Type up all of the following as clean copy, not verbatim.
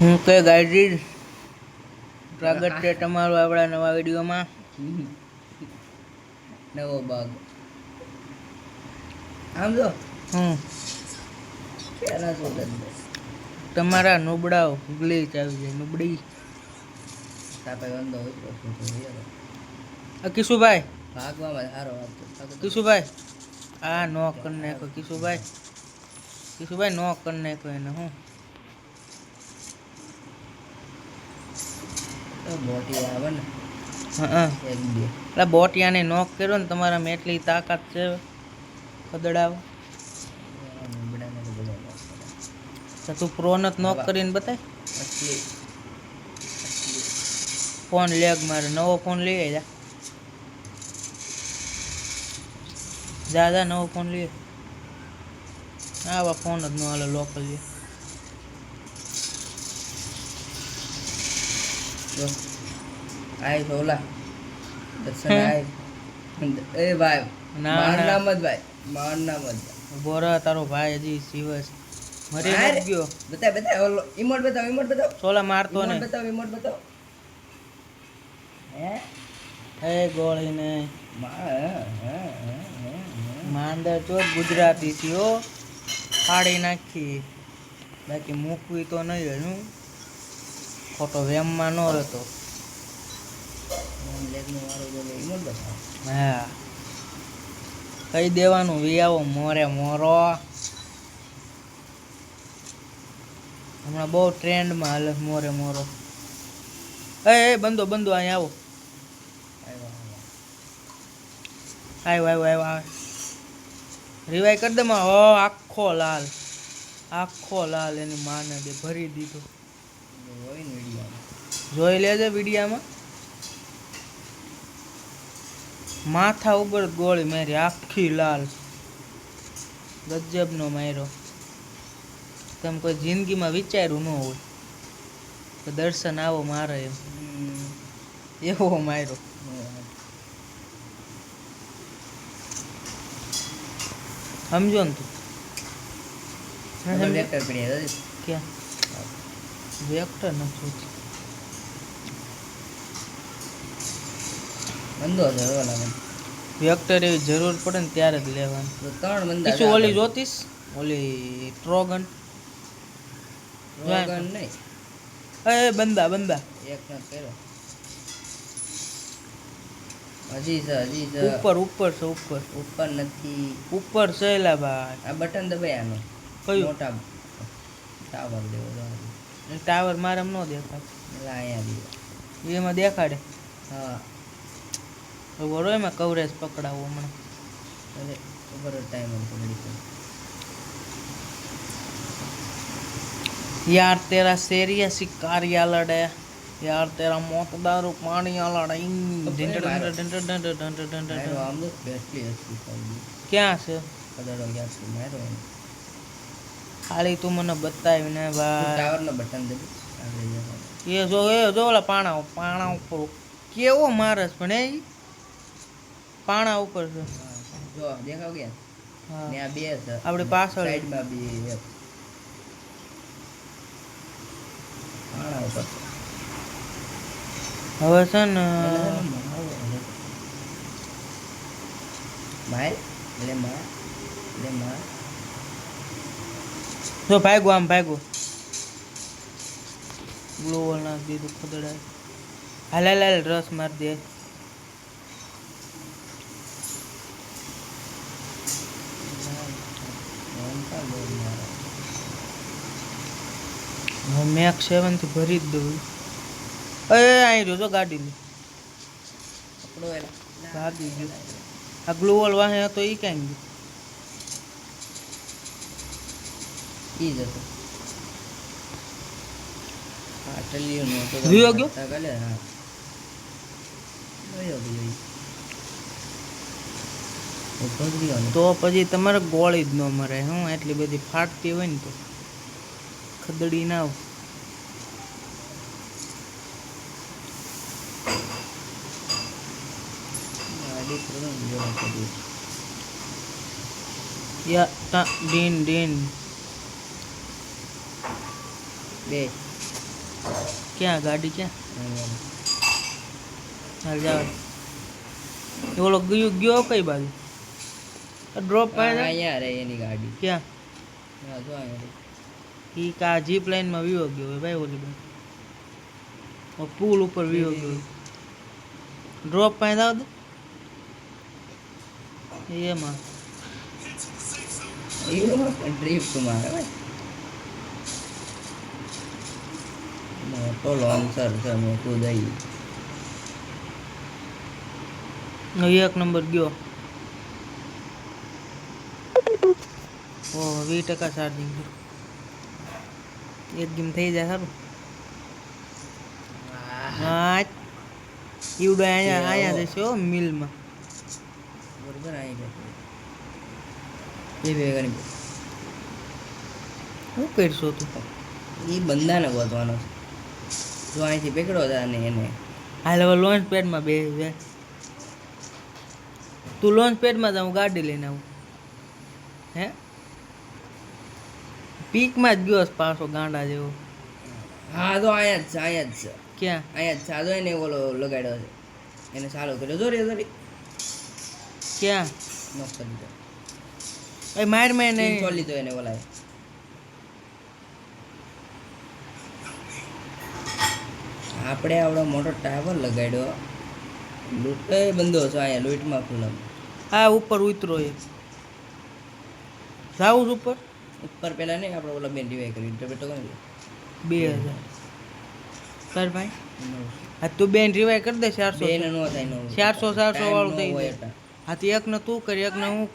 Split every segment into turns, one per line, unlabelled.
હું કે ગાઈડ સ્વાગત છે તમારું આપણા નવા વિડીયોમાં.
નવો ભાગ આમ જો પેલા શું
તમારા નુબડા ગ્લીચ આવી જાય નુબડી.
તાપે વાંધો હોય
કિશુભાઈ
ભાગવામાં સારો વાગતો
કિશુભાઈ આ નો કરી નાખો કિશુભાઈ નો કરી નાખો એને હું
મોટી આવે ને
હા
એક બે
એટલે બોટિયાને નોક કર્યો ને તમારામાં એટલી તાકાત છે ખદડાવ તો તું પ્રો નત નોક કરીને બતાય. ફોન લેગ મારે નવો ફોન લઈ જા જા જા નવો ફોન લઈએ. આવા ફોન જ ન હાલે લોકલ લે.
આય તો ઓલા દર્શન આય એ ભાઈ માર નામ જ ભાઈ માર નામ જ
બોરા તારો ભાઈ હજી શિવસ મરી ન ગયો.
બતા ઓલો ઇમોટ બતાવ
સોલા મારતો ને
ઇમોટ બતાવ
હે ગોળી ને માંદર ચોર ગુજરાતી થયો ફાડી નાખી બાકી મૂકવી તો નહીં હું ખોટો વેમમાં ન રહેતો. હા કહી દેવાનું વિયાવો મોરે મોરો હમણાં બહુ ટ્રેન્ડમાં હાલે મોરે મોરો. એ બંધો અહીંયા આવો આવ્યો રિવાઈ કરી દે માં. આખો લાલ એની માને દે ભરી દીધો. જોઈ લેજે વિડીયામાં માથા ઉપર ગોળી મારી આખી લાલ ગજબનો માર્યો. તમે કોઈ જિંદગીમાં વિચાર્યું ન હોય તો દર્શન આવો મારે એમ એવો માર્યો. સમજો ને તું ક્યાં વેક્ટર નથી વેક્ટર એવી જરૂર પડે ને ત્યારે જ લેવાનું.
3 બંદા
શું ઓલી જોતીસ ઓલી ટ્રોગન
નહીં
એ બંદા
એક ન કર્યો હજી છે
ઉપર
નથી
ઉપર છે એલા ભાઈ.
આ બટન દબાય આનો
કયું
મોટા ટાવર લેવો
ટાવર મારે ન દેખાય
એટલે અહીંયા
એમાં દેખાડે.
હા
બરોબર એમાં કવરેજ પકડાવું હમણાં
અરે ખબર ટાઈમ પકડી
यार तेरा सेरिया शिकारिया लड़े यार तेरा मोतदारू पानिया लड़े ક્યાં છે ખાલી તું મને બતાવી ને ભાઈ.
ટાવર નો બટન દે
એ જો ઓલા પાણા ઉપર કેવો મારસ પણ એ પાણા ઉપર છે.
જો દેખાવ ગયા
હા
ને આ બે છે
આપણી પાછળ
સાઈડમાં બે એક પાણા ઉપર
હવે છે ને
માર
જો ભાગ્યો ગ્લોવલ નાખ દીધું ખદડા. હાલ રસ માર દે. મેક 7 થી ભરી જ દઉં. અહીં રહ્યો જો ગાડી લે ભાગી ગયો. આ ગ્લોવલ વાહે હતો એ ક્યાં ગયો?
ઈ જતો પાટલીઓ નો તો
વિયો ગયો
કાલે હા
તો પછી તમારે ગોળી જ ન મરે. હું એટલી બધી ફાટતી હોય ને તો ખદડી ના આવ. ડીન
બે
ક્યાં ગાડી ક્યાં હાલ જાવ ઓલો ગયો કઈ બાજુ ડ્રોપ પાય
અહીંયા રે એની ગાડી
ક્યાં
હા જો અહીંયા રે.
ઈ કા જીપ લાઈનમાં વિવો ગયો હોય ભાઈ ઓલી બાજુ પુલ ઉપર વિવો ગયો ડ્રોપ પાય દાવ દે એમાં
એવું ડ્રિફ્ટ મારે ભાઈ મોટો લોન્સર છે મેં કુદાઈ
એક નંબર ગયો ઓ 20% ચાર્જિંગ એક ગેમ થઈ જાય સારું હા ઈવડો અહીંયા જશે હો મિલમાં
બરોબર આવી જાય એ ભેગા
શું કરશો તું
એ બંદાને ગોતવાનો છે જો અહીંથી પકડો હતા ને એને
હાલ હવે લોન્ચ પેડમાં બે જાય તું લોન્ચ પેડમાં જાઉં ગાડી લઈને આવું હે પીકમાં જ ગયો છે પાછો ગાંડા જેવો
હા તો અહીંયા જ છે
ક્યાં
અહીંયા જ સાદો એને ઓલો લગાડ્યો છે એને ચાલુ કર્યો જોરી
ક્યાં
મસ્ત લીધો
એ માર મેં
નહીં
નહીં
લીધો એને ઓલાએ આપણે આવડો મોટો ટાવર લગાડ્યો લૂંટ બંધો છે અહીંયા લૂંટમાં ખુલ્લા
આ ઉપર ઉતરો એ જાવું જ ઉપર
ઉપર પેલા નહીં આપણે ઓલા બેન રિવાઈ કરી બેટો કરી
2000 સર ભાઈ હા તું બેન રિવાય કરી દે 400
બેન નો થાય નો
400 વાળું થઈ જાય હા તો એક ને તું કરી એક ને હું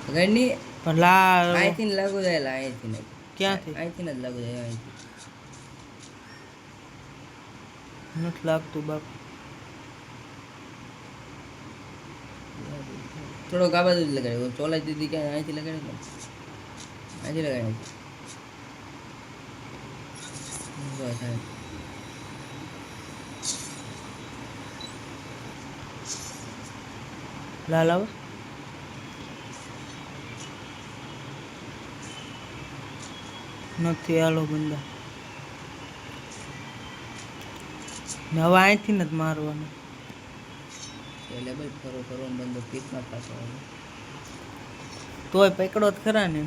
ગણની
પણ લા
અહીંથી ને લાગુ જાય અહીંથી ને
ક્યાંથી
અહીંથી ને જ લાગુ જાય અહીંથી
નથી લાગતું બાપ
થોડો આ બાજુ જ લગાડ્યો ચોલાઈ દીધી ક્યાં અહીંથી લગાડી ને અહીંથી લગાડી બસ અહીં
લાલ આવે નથી હાલો બંદા ને હવે અહીંથી નથી મારવાનું
લેબલ ફરો ફરો બંધો પીકમાં પાછો આવે
તોય પકડો જ ખરા ને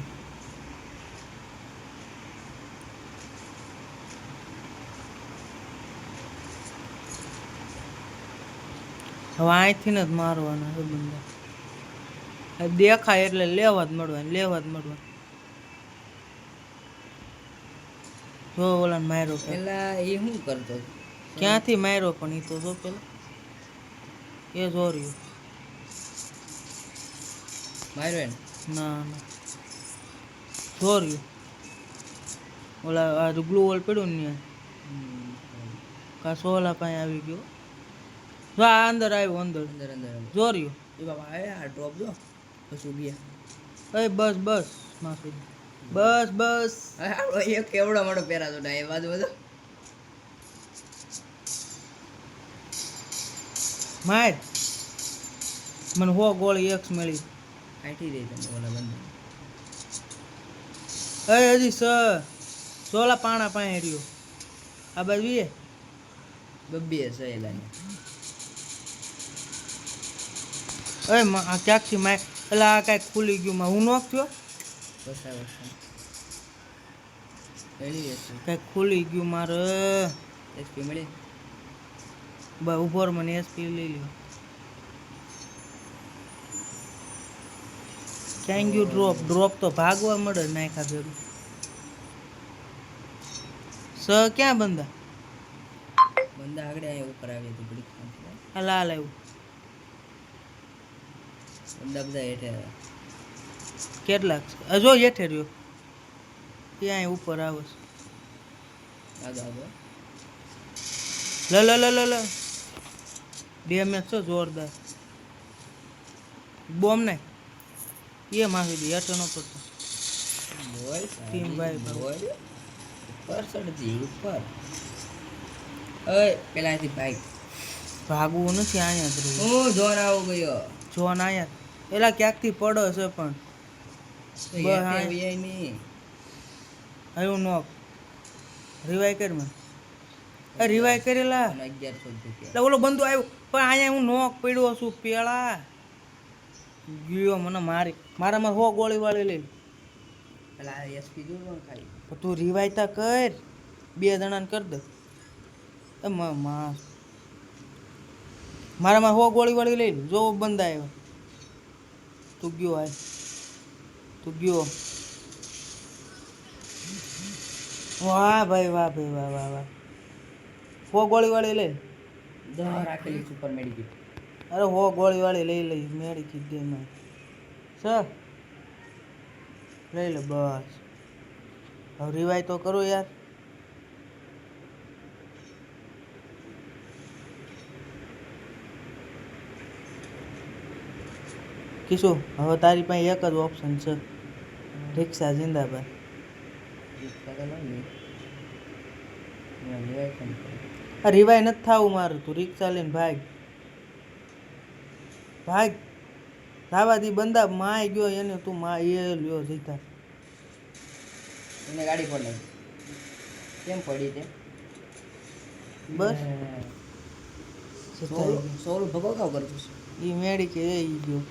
હવે અહીંથી જ મારવાના છે બંદા દેખાય એટલે લેવા જ મળવાનું જો ઓલા માર્યો
પેલા એ શું કરતો
ક્યાંથી માર્યો પણ એ તો જો પેલા એ જોર્યું
માર્યો એને
ના જોર્યું ઓલા આ ગ્લુ વોલ પડ્યું ને કા સોલા પાસે આવી ગયો જો આ અંદર આવ્યો અંદર
અંદર અંદર
જોર્યું
એ બાબા આવે આ ડ્રોપ જો પછી ગયા
એ બસ માફી બસ
આપણો એક કેવડો મોટો પહેરાતો એ બાજુ બધો
માર મને હો ગોળી એક મળી
આઈટી રહી તમે ઓલા બંધ
એ હજી સોલા પાણા પાસે રહ્યો આ બાજુ એ
બબ્બી હશે એલાને
એ આ ક્યાંકથી માર એટલે આ કાંઈક ખુલી ગયું માં હું નોક થયો
બસા એની રહેશે
કાંઈક ખુલી ગયું મારે
એસપી મળી
ઉભો રહો, મને એસપી લઈ લ્યો ક્યાં ગયું ડ્રોપ તો ભાગવા મળે નાખ્યા ભેગું ક્યાં બંદા
આગળ અહીંયા ઉપર આવી હતી બડી
આ લાલ આવ્યું
બંદા બધા હેઠે
કેટલાક છે હજો હેઠે રહ્યો ત્યાં ઉપર આવે છે
આગળ
લ ડેમેજ છે જોરદાર બોમ્બ ને એ માફી દી હેઠે નો પડતો
બોલ
ટીમ ભાઈ
બોલ ઉપર ચડતી ઉપર ઓય પેલા અહીંથી ભાઈ
ભાગવું નથી અહીંયા જ રહ્યું
હું જોન આવું ગયો
જોન અહીંયા એલા ક્યાંકથી પડો છે પણ
નહીં
આવ્યું નોક રિવાય કર મને રિવાય કરેલા
અને 1100 રૂપિયા
એટલે ઓલો બંદો આવ્યો પણ અહીંયા હું નોક પડ્યો છું પેલા ગયો મને મારામાં 100 ગોળી વાળી લઈ
એટલે આ એસપી જો પણ ખાલી
પણ તું રિવાયતા કર 2 જણાને કર દે એ મારામાં 100 ગોળી વાળી લઈ જો બંદા આવ્યો તું ગયો આય તું ગયો વાહ ભાઈ વાહ 100 ગોળી વાળી લઈ
10 રાખેલી સુપર મેડિકેટ
અરે 100 ગોળી વાળી લઈ મેળી કીધી મેં સર લઈ લે બસ હવે રિવાય તો કરો યાર કિશુ હવે તારી પાસે એક જ ઓપ્શન છે રિક્ષા જિંદાબાદ આ રિવાય નથી થાવું મારું તું રિક્ષા લઈને ભાગ ધાવાથી બંદા માય ગયો એને તું એ લ્યો જીતા
એને ગાડી પર નાખી કેમ પડી તે
બસ
સોલ ભગો કાવ કરતું
એ મેળી કે એ ગયો